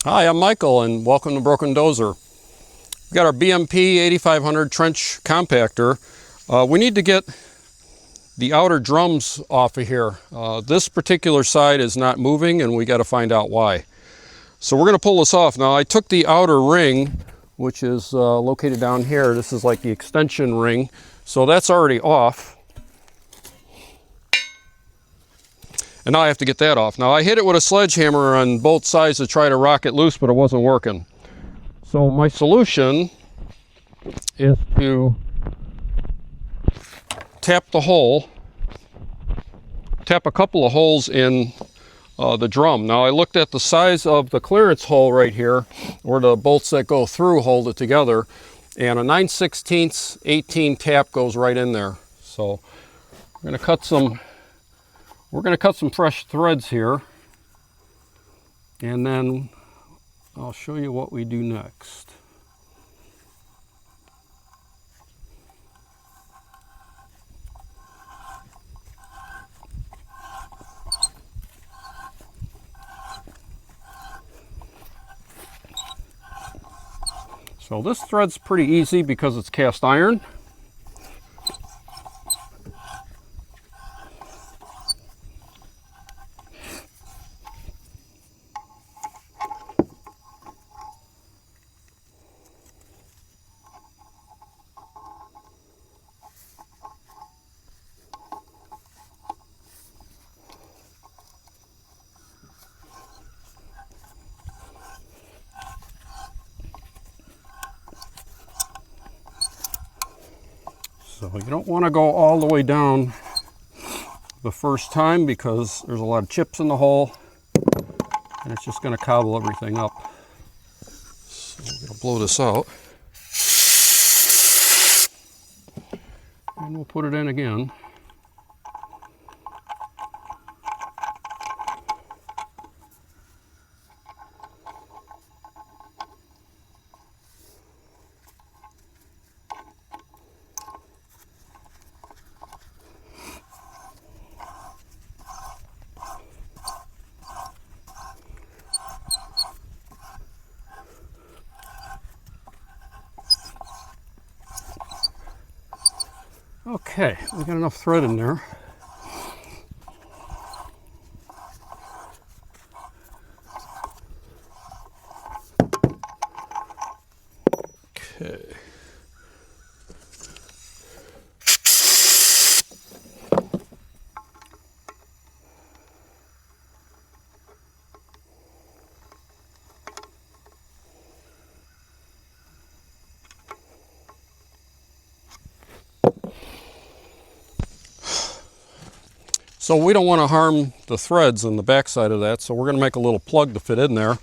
Hi, I'm Michael and welcome to Broken Dozer. We've got our BMP8500 Trench Compactor. We need to get the outer drums off of here. This particular side is not moving and we got to find out why. So we're going to pull this off. Now I took the outer ring, which is located down here. This is like the extension ring. So that's already off. And now I have to get that off. Now I hit it with a sledgehammer on both sides to try to rock it loose, but it wasn't working. So my solution is to tap the hole, tap a couple of holes in the drum. Now I looked at the size of the clearance hole right here, where the bolts that go through hold it together, and a 9/16 18 tap goes right in there. So we're going to cut some fresh threads here, and then I'll show you what we do next. So this thread's pretty easy because it's cast iron. So you don't want to go all the way down the first time because there's a lot of chips in the hole and it's just going to cobble everything up. So we're going to blow this out and we'll put it in again. Okay, we got enough thread in there. Okay. So we don't want to harm the threads on the back side of that, so we're going to make a little plug to fit in there,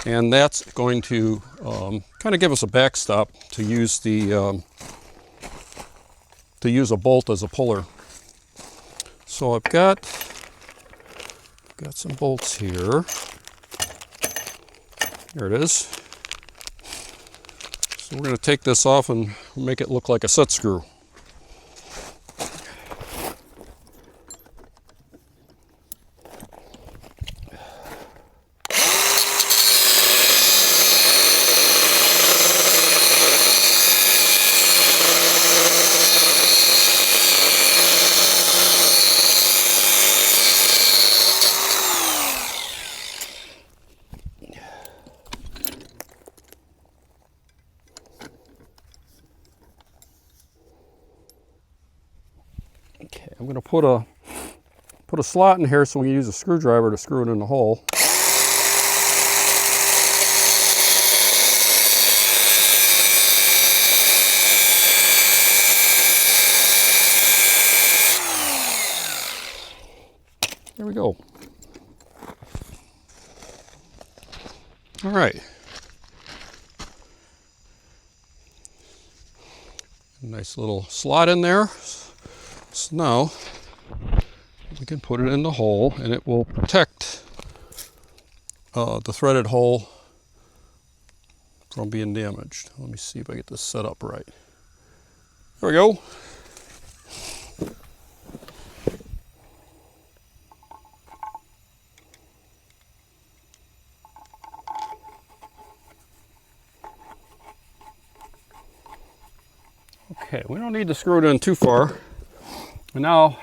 and that's going to kind of give us a backstop to use the a bolt as a puller. So I've got some bolts here. There it is. So we're going to take this off and make it look like a set screw. Okay, I'm going to put a slot in here so we can use a screwdriver to screw it in the hole. There we go. All right. Nice little slot in there. So now we can put it in the hole and it will protect the threaded hole from being damaged. Let me see if I get this set up right. There we go. Okay, we don't need to screw it in too far. And now,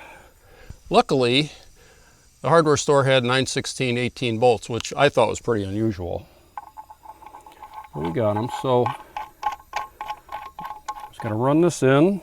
luckily, the hardware store had 9/16 18 bolts, which I thought was pretty unusual. But we got them, so just gonna run this in.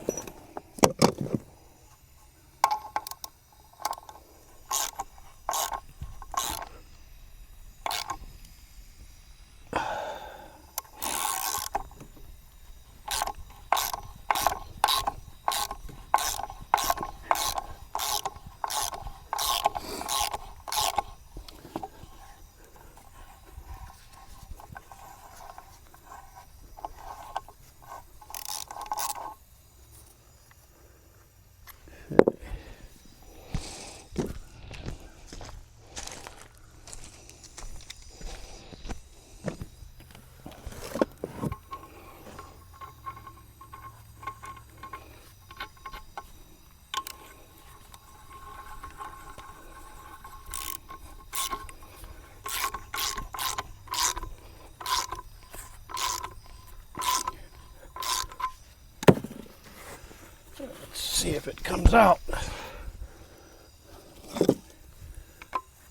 See if it comes out.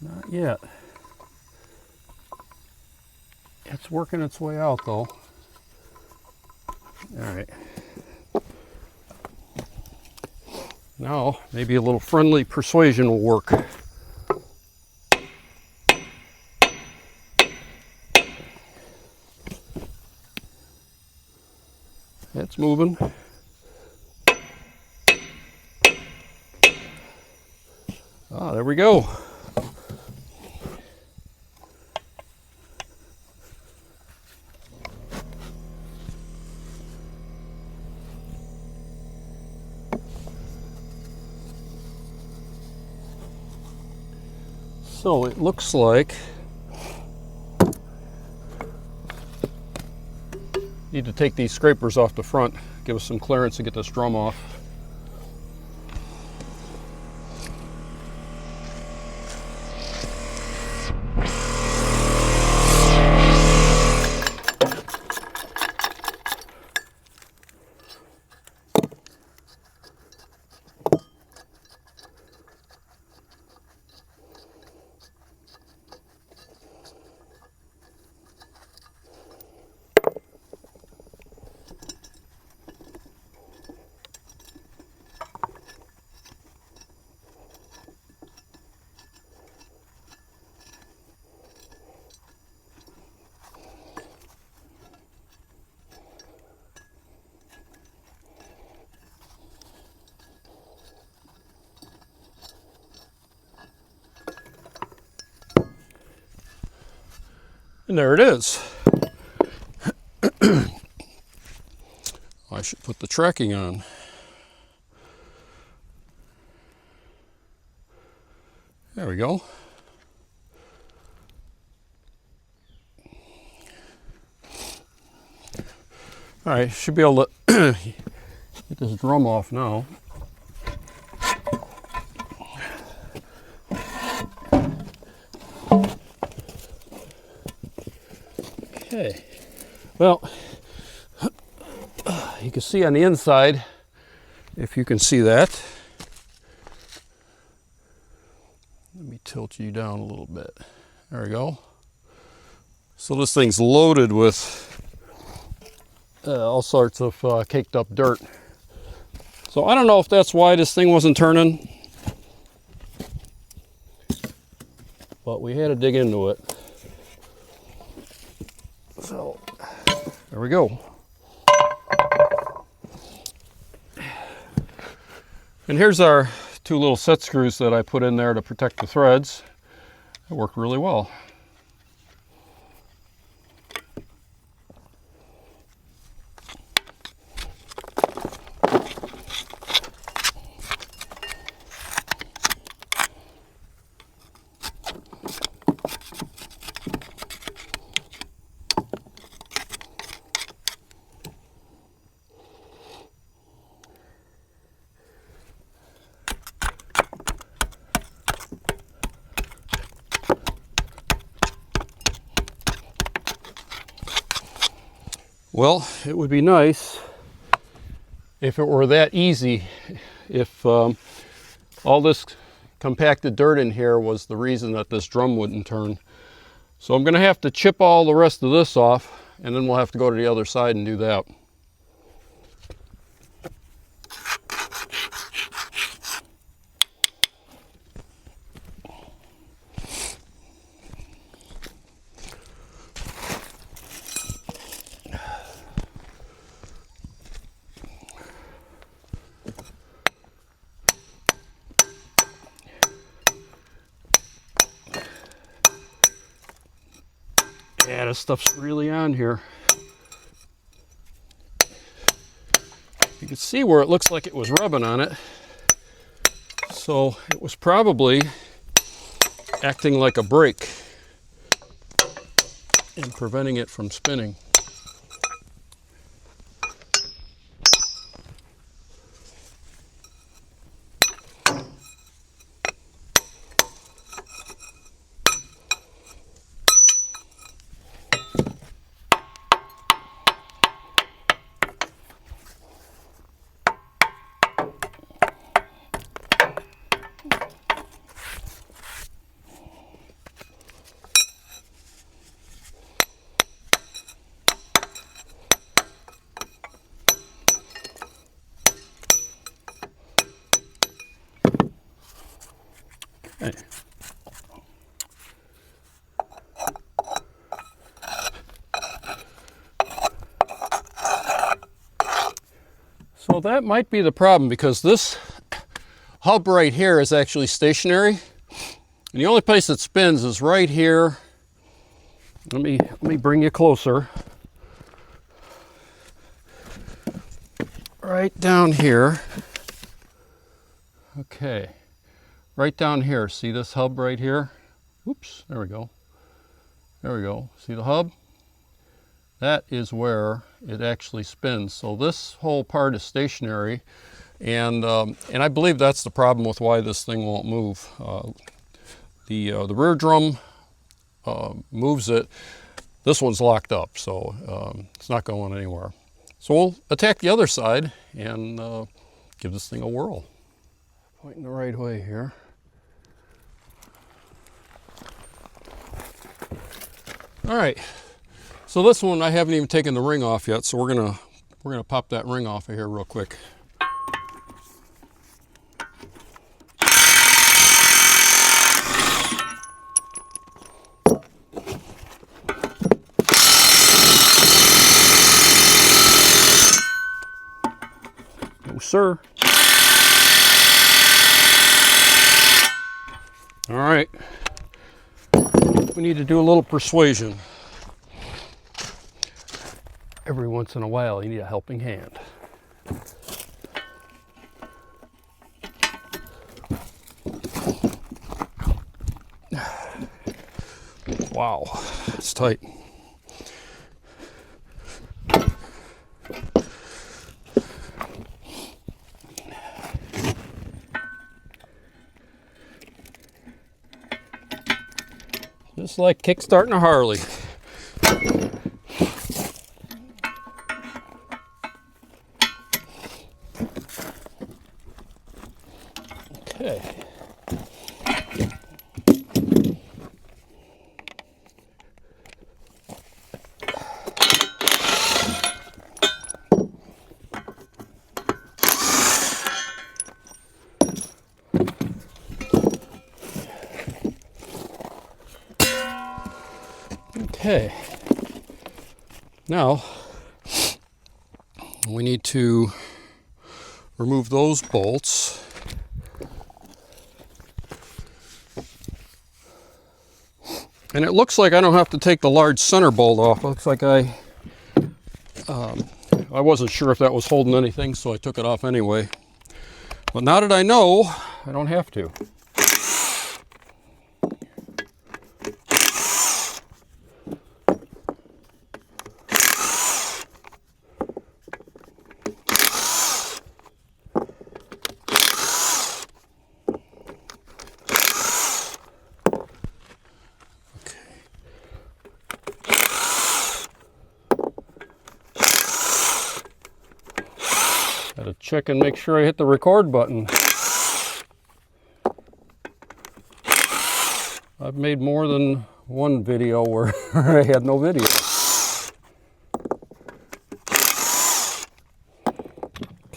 Not yet. It's working its way out though. All right. Now maybe a little friendly persuasion will work. It's moving. Ah, there we go. So it looks like need to take these scrapers off the front, give us some clearance to get this drum off. And there it is. I should put the tracking on. There we go. All right, should be able to get this drum off now. Okay, well, you can see on the inside, if you can see that. Let me tilt you down a little bit. There we go. So this thing's loaded with all sorts of caked up dirt. So I don't know if that's why this thing wasn't turning, but we had to dig into it. So there we go. And here's our two little set screws that I put in there to protect the threads. It worked really well. Well, it would be nice if it were that easy, if all this compacted dirt in here was the reason that this drum wouldn't turn. So I'm going to have to chip all the rest of this off, and then we'll have to go to the other side and do that. Yeah, this stuff's really on here. You can see where it looks like it was rubbing on it. So it was probably acting like a brake and preventing it from spinning. Okay. So that might be the problem, because this hub right here is actually stationary, and the only place it spins is right here. Let me bring you closer. Right down here. Okay. Right down here. See this hub right here? Oops, there we go. There we go. See the hub? That is where it actually spins. So this whole part is stationary, and I believe that's the problem with why this thing won't move. The rear drum moves it. This one's locked up, so it's not going anywhere. So we'll attack the other side and give this thing a whirl. Pointing the right way here. All right. So this one I haven't even taken the ring off yet, so we're gonna pop that ring off of here real quick. No, sir. All right. We need to do a little persuasion. Every once in a while, you need a helping hand. Wow, it's tight. Just like kickstarting a Harley. Okay. Okay. Now we need to remove those bolts. And it looks like I don't have to take the large center bolt off. It looks like I wasn't sure if that was holding anything, so I took it off anyway. But now that I know, I don't have to. Gotta check and make sure I hit the record button. I've made more than one video where I had no video.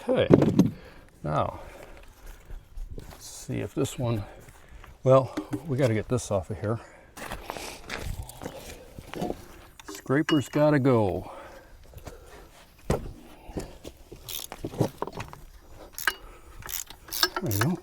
Okay, now let's see if this one, well, we got to get this off of here. Scraper's got to go. There you go.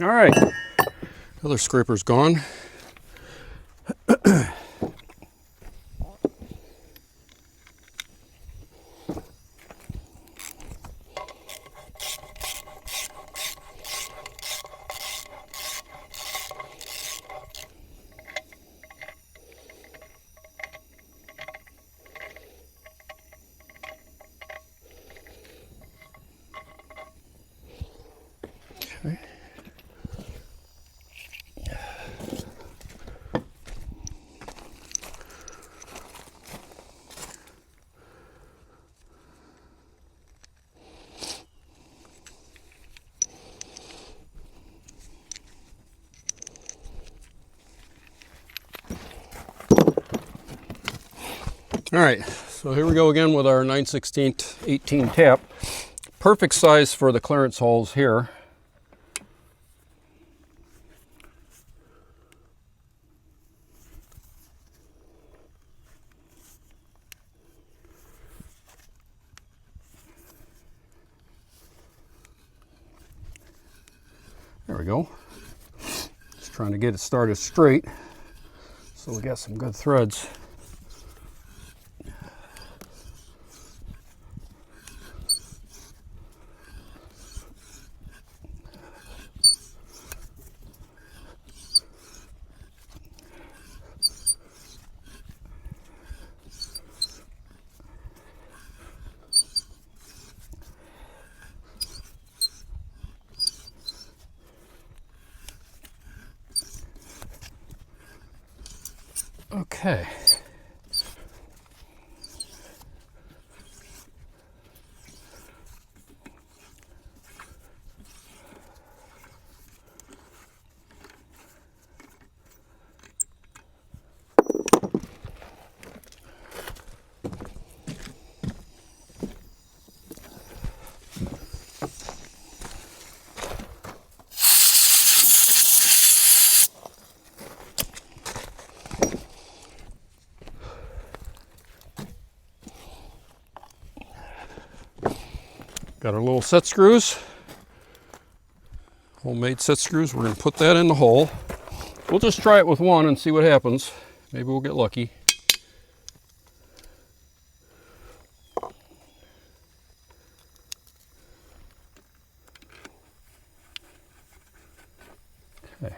All right, other scraper's gone. Okay. All right, so here we go again with our 9/16 18 tap. Perfect size for the clearance holes here. There we go. Just trying to get it started straight so we got some good threads. Okay. Got our little set screws, homemade set screws. We're going to put that in the hole. We'll just try it with one and see what happens. Maybe we'll get lucky. Okay.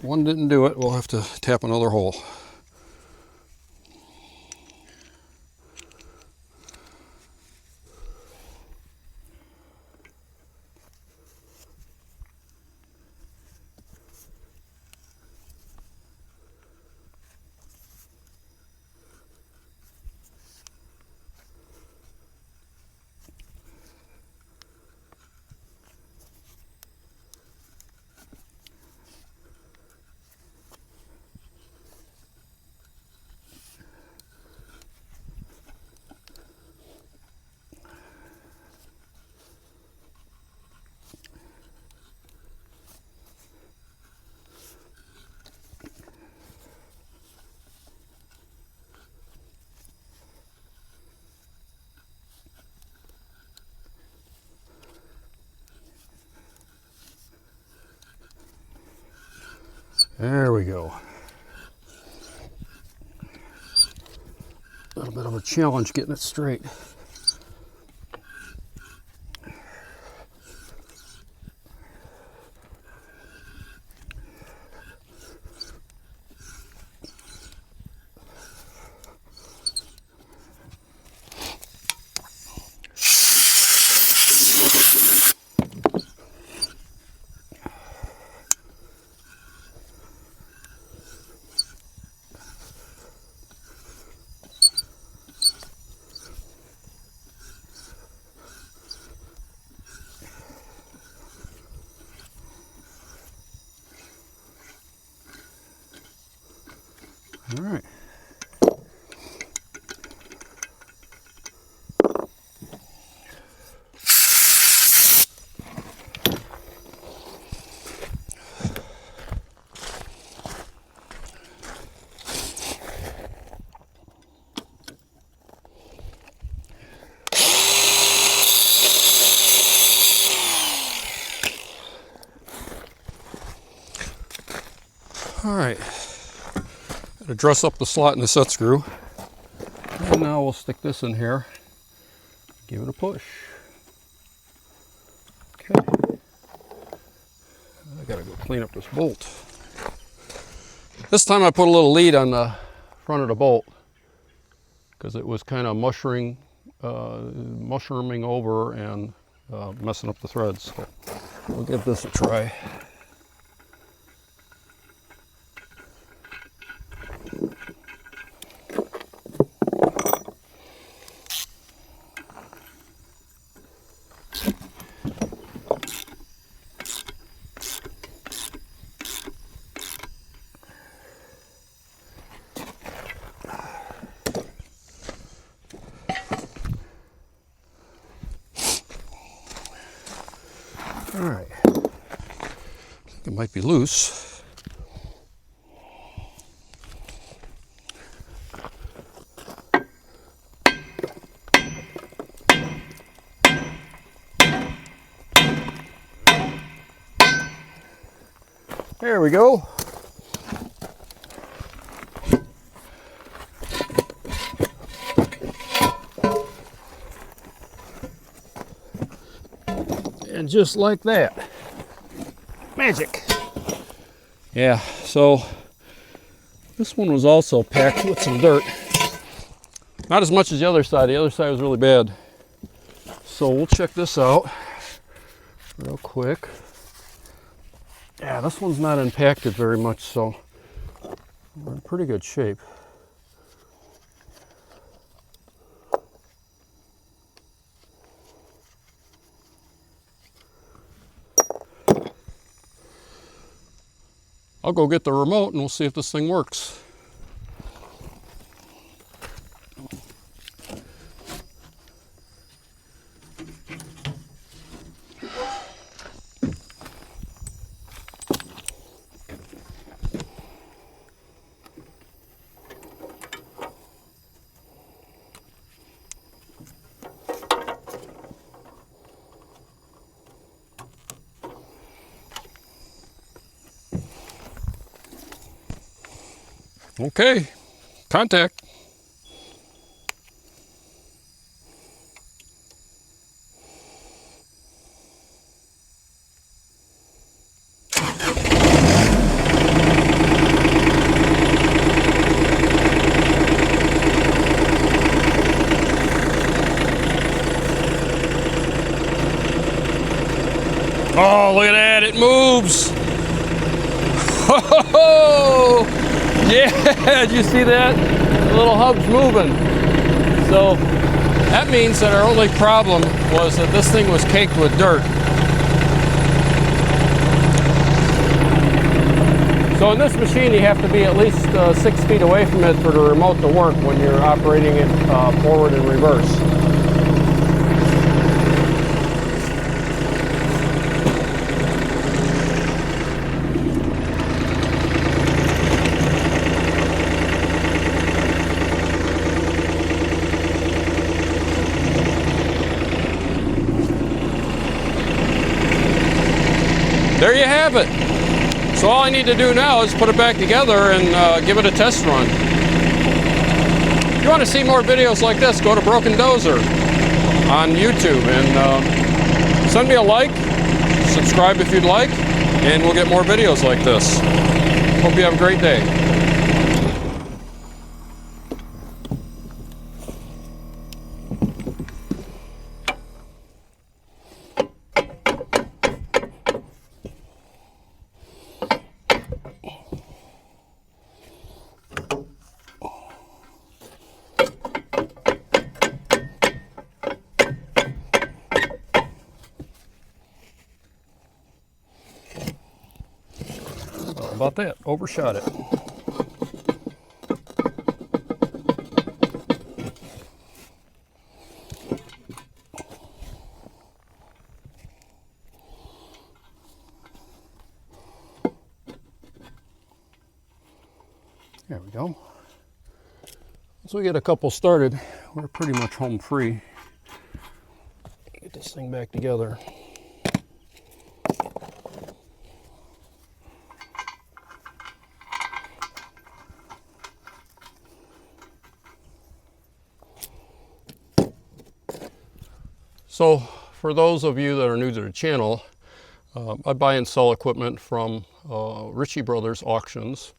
one didn't do it. We'll have to tap another hole. There we go. A little bit of a challenge getting it straight. All right. All right. To dress up the slot in the set screw. And now we'll stick this in here. Give it a push. Okay. I gotta go clean up this bolt. This time I put a little lead on the front of the bolt because it was kind of mushrooming over and messing up the threads. So we'll give this a try. All right, I think it might be loose. There we go. And just like that, magic. Yeah, so this one was also packed with some dirt. Not as much as the other side. The other side was really bad. So we'll check this out real quick. Yeah, this one's not impacted very much, so we're in pretty good shape. I'll go get the remote and we'll see if this thing works. Okay, contact. Oh, look at that, it moves. Oh, yeah, did you see that? The little hub's moving. So that means that our only problem was that this thing was caked with dirt. So in this machine, you have to be at least 6 feet away from it for the remote to work when you're operating it forward and reverse. There you have it. So all I need to do now is put it back together and give it a test run. If you want to see more videos like this, go to Broken Dozer on YouTube and send me a like, subscribe if you'd like, and we'll get more videos like this. Hope you have a great day. About that, overshot it. There we go. Once we get a couple started, we're pretty much home free. Get this thing back together. So for those of you that are new to the channel, I buy and sell equipment from Ritchie Brothers auctions,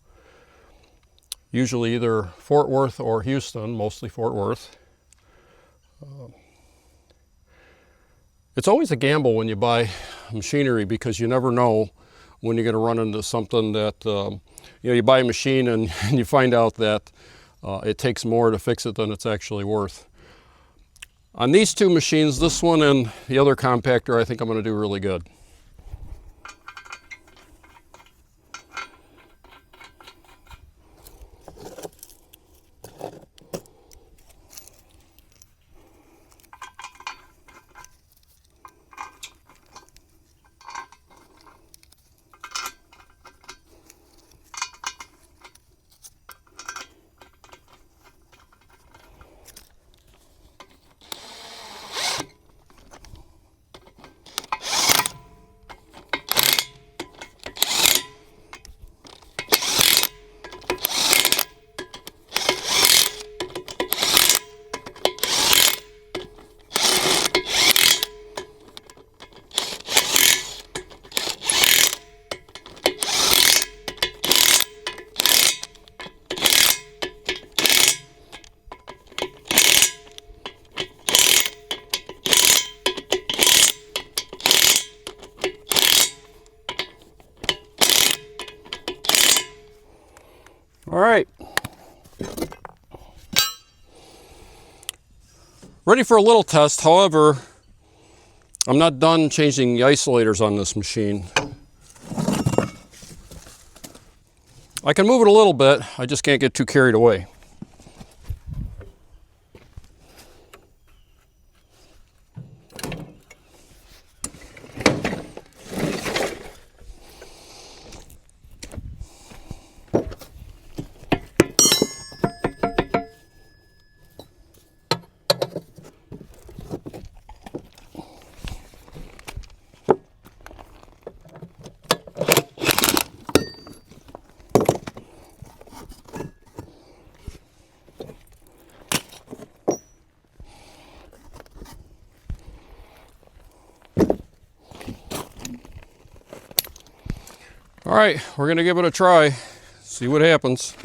usually either Fort Worth or Houston, mostly Fort Worth. It's always a gamble when you buy machinery because you never know when you're going to run into something that, you buy a machine and you find out that it takes more to fix it than it's actually worth. On these two machines, this one and the other compactor, I think I'm going to do really good. All right, ready for a little test. However, I'm not done changing the isolators on this machine. I can move it a little bit, I just can't get too carried away. All right, we're gonna give it a try, see what happens.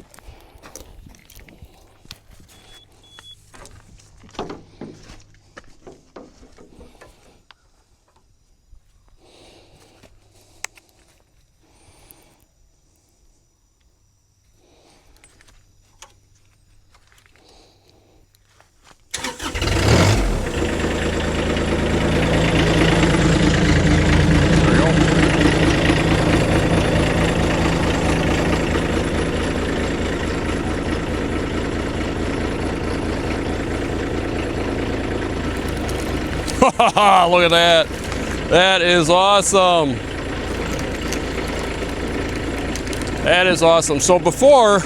Look at that. That is awesome. That is awesome. So before,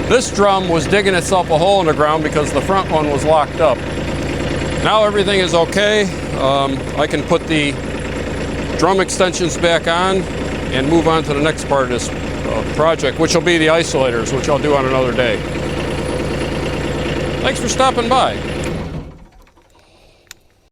this drum was digging itself a hole in the ground because the front one was locked up. Now everything is okay. I can put the drum extensions back on and move on to the next part of this project, which will be the isolators, which I'll do on another day. Thanks for stopping by.